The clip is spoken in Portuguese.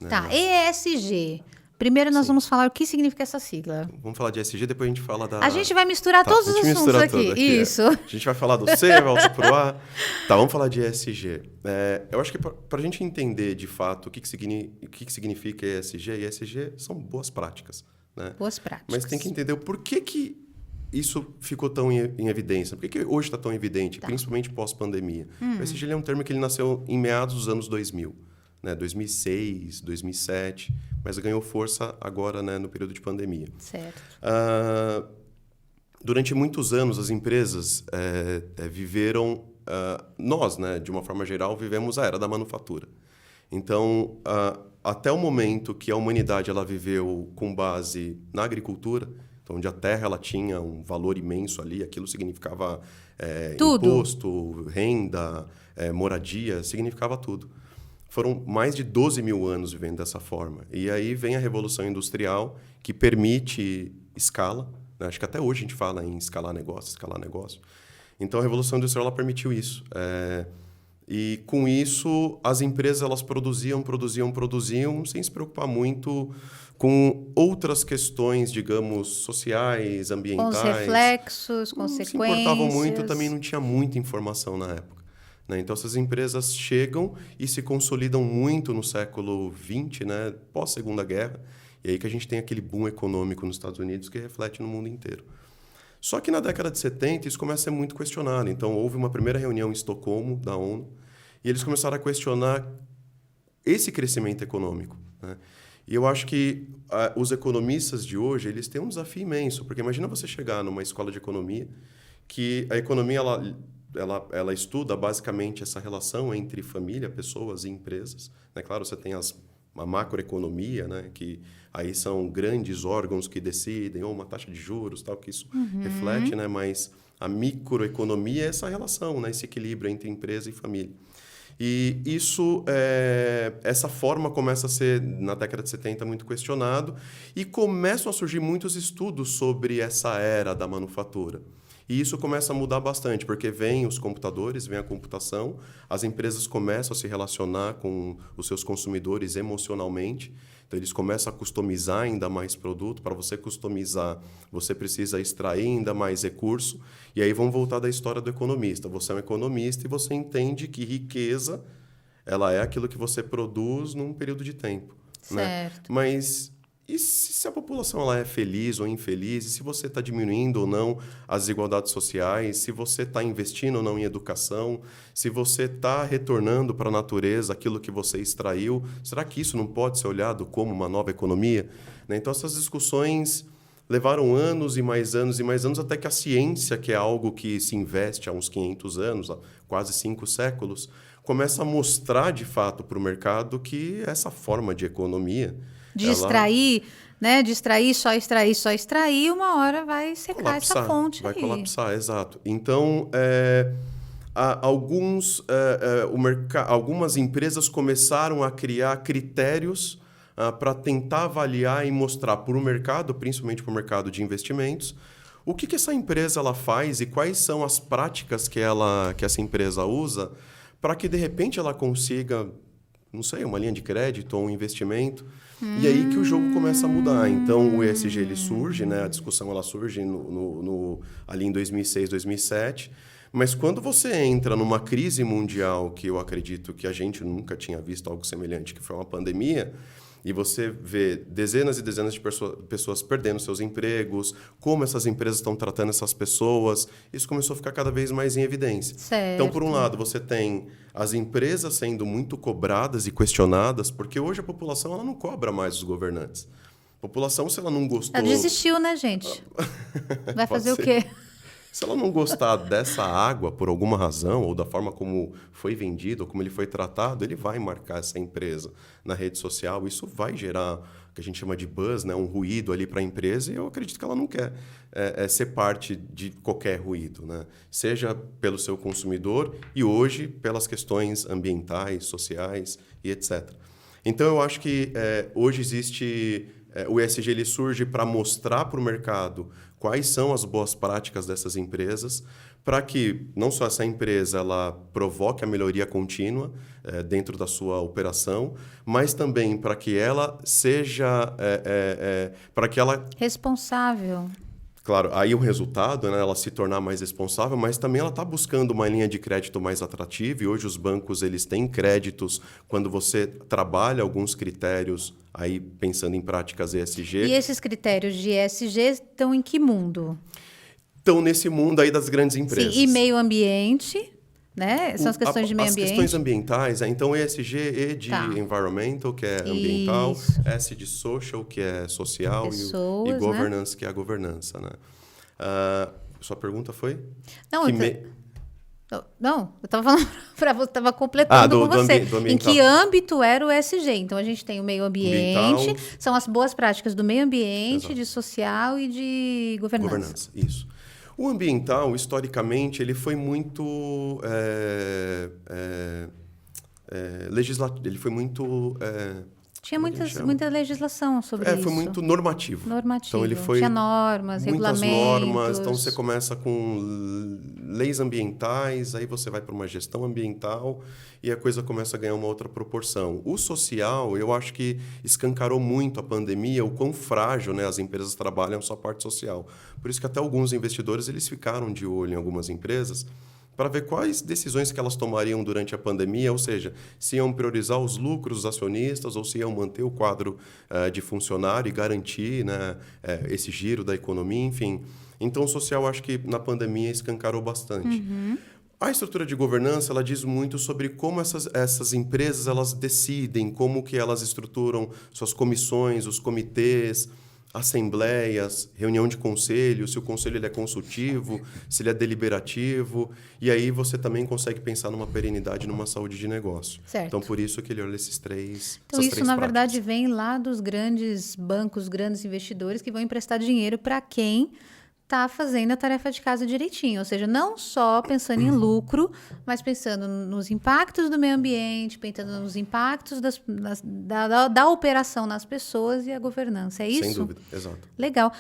Tá, ESG. Primeiro nós vamos falar o que significa essa sigla. Vamos falar de ESG, depois a gente fala da... A gente vai misturar todos os assuntos aqui. Isso. A gente vai falar do C, volta pro A. Tá, vamos falar de ESG. Eu acho que para a gente entender, de fato, o que significa ESG são boas práticas. Né? Boas práticas. Mas tem que entender o porquê que isso ficou tão em evidência. Por que hoje está tão evidente, principalmente pós-pandemia? O ESG é um termo que ele nasceu em meados dos anos 2000. Né, 2006, 2007, mas ganhou força agora, né, no período de pandemia. Certo. Durante muitos anos, as empresas viveram... nós, né, de uma forma geral, vivemos a era da manufatura. Então, até o momento que a humanidade ela viveu com base na agricultura, então, onde a terra ela tinha um valor imenso ali, aquilo significava imposto, renda, moradia, significava tudo. Foram mais de 12 mil anos vivendo dessa forma. E aí vem a Revolução Industrial, que permite escala. Né? Acho que até hoje a gente fala em escalar negócio. Então, a Revolução Industrial ela permitiu isso. E, com isso, as empresas elas produziam, sem se preocupar muito com outras questões, digamos, sociais, ambientais. Com os reflexos, consequências. Não se importavam muito, também não tinha muita informação na época. Então, essas empresas chegam e se consolidam muito no século XX, né, pós-Segunda Guerra, e aí que a gente tem aquele boom econômico nos Estados Unidos que reflete no mundo inteiro. Só que na década de 70 isso começa a ser muito questionado. Então, houve uma primeira reunião em Estocolmo, da ONU, e eles começaram a questionar esse crescimento econômico. Né? E eu acho que os economistas de hoje eles têm um desafio imenso, porque imagina você chegar numa escola de economia, que a economia... Ela estuda basicamente essa relação entre família, pessoas e empresas. Né? Claro, você tem a macroeconomia, né? Que aí são grandes órgãos que decidem, ou uma taxa de juros, tal, que isso reflete, né? Mas a microeconomia é essa relação, né? Esse equilíbrio entre empresa e família. E isso, essa forma começa a ser, na década de 70, muito questionado e começam a surgir muitos estudos sobre essa era da manufatura. E isso começa a mudar bastante, porque vem os computadores, vem a computação, as empresas começam a se relacionar com os seus consumidores emocionalmente, então eles começam a customizar ainda mais produto. Para você customizar, você precisa extrair ainda mais recurso, e aí vamos voltar da história do economista. Você é um economista e você entende que riqueza ela é aquilo que você produz num período de tempo. Certo. Né? Mas... E se a população ela é feliz ou infeliz? E se você está diminuindo ou não as desigualdades sociais? Se você está investindo ou não em educação? Se você está retornando para a natureza aquilo que você extraiu? Será que isso não pode ser olhado como uma nova economia? Né? Então, essas discussões levaram anos e mais anos e mais anos, até que a ciência, que é algo que se investe há uns 500 anos, há quase 5 séculos, começa a mostrar, de fato, para o mercado que essa forma de economia... De extrair, né? De extrair, só extrair, uma hora vai secar colapsar, essa fonte vai aí. colapsar, exato. Então, algumas empresas começaram a criar critérios para tentar avaliar e mostrar para o mercado, principalmente para o mercado de investimentos, o que essa empresa ela faz e quais são as práticas que essa empresa usa para que, de repente, ela consiga, não sei, uma linha de crédito ou um investimento. E aí que o jogo começa a mudar. Então, o ESG ele surge, né? A discussão ela surge ali em 2006, 2007. Mas quando você entra numa crise mundial, que eu acredito que a gente nunca tinha visto algo semelhante, que foi uma pandemia, e você vê dezenas e dezenas de pessoas perdendo seus empregos, como essas empresas estão tratando essas pessoas, isso começou a ficar cada vez mais em evidência. Certo. Então, por um lado, você tem as empresas sendo muito cobradas e questionadas, porque hoje a população ela não cobra mais os governantes. A população, se ela não gostou... Ela desistiu, né, gente? Vai fazer o quê? Se ela não gostar dessa água por alguma razão, ou da forma como foi vendido, ou como ele foi tratado, ele vai marcar essa empresa na rede social. Isso vai gerar o que a gente chama de buzz, né? Um ruído ali para a empresa, e eu acredito que ela não quer ser parte de qualquer ruído, né? Seja pelo seu consumidor e hoje pelas questões ambientais, sociais e etc. Então, eu acho que hoje existe o ESG ele surge para mostrar para o mercado quais são as boas práticas dessas empresas, para que não só essa empresa ela provoque a melhoria contínua dentro da sua operação, mas também para que ela seja... para que ela... Responsável. Claro, aí o resultado, né, ela se tornar mais responsável, mas também ela está buscando uma linha de crédito mais atrativa, e hoje os bancos eles têm créditos quando você trabalha alguns critérios, aí pensando em práticas ESG. E esses critérios de ESG estão em que mundo? Estão nesse mundo aí das grandes empresas. Sim, e meio ambiente, né? São as questões de meio ambiente. As questões ambientais, então ESG, E de environmental, que é ambiental, Isso. S de social, que é social, Pessoas, e governance, que é a governança, né? Sua pergunta foi? Não, que não, eu estava falando para você, estava completando com você. Em que âmbito era o ESG? Então, a gente tem o meio ambiente, são as boas práticas do meio ambiente, Exato. de social e de governança. Isso. O ambiental, historicamente, ele foi muito legislativo, ele foi muito... Tinha muita legislação sobre isso. Foi muito normativo. Normativo. Então, ele foi tinha normas, muitas regulamentos. normas. Então, você começa com leis ambientais, aí você vai para uma gestão ambiental e a coisa começa a ganhar uma outra proporção. O social, eu acho que escancarou muito a pandemia, o quão frágil, né, as empresas trabalham a sua parte social. Por isso que até alguns investidores eles ficaram de olho em algumas empresas para ver quais decisões que elas tomariam durante a pandemia, ou seja, se iam priorizar os lucros dos acionistas ou se iam manter o quadro de funcionário e garantir, né, esse giro da economia, enfim. Então, o social, acho que na pandemia escancarou bastante. Uhum. A estrutura de governança, ela diz muito sobre como essas empresas elas decidem, como que elas estruturam suas comissões, os comitês, assembleias, reunião de conselho, se o conselho ele é consultivo, se ele é deliberativo, e aí você também consegue pensar numa perenidade, numa saúde de negócio. Certo. Então, por isso que ele olha essas Então, três isso, na práticas. verdade, vem lá dos grandes bancos, grandes investidores que vão emprestar dinheiro para quem está fazendo a tarefa de casa direitinho. Ou seja, não só pensando em lucro, mas pensando nos impactos do meio ambiente, pensando nos impactos da operação nas pessoas e a governança. É isso? Sem dúvida, exato. Legal.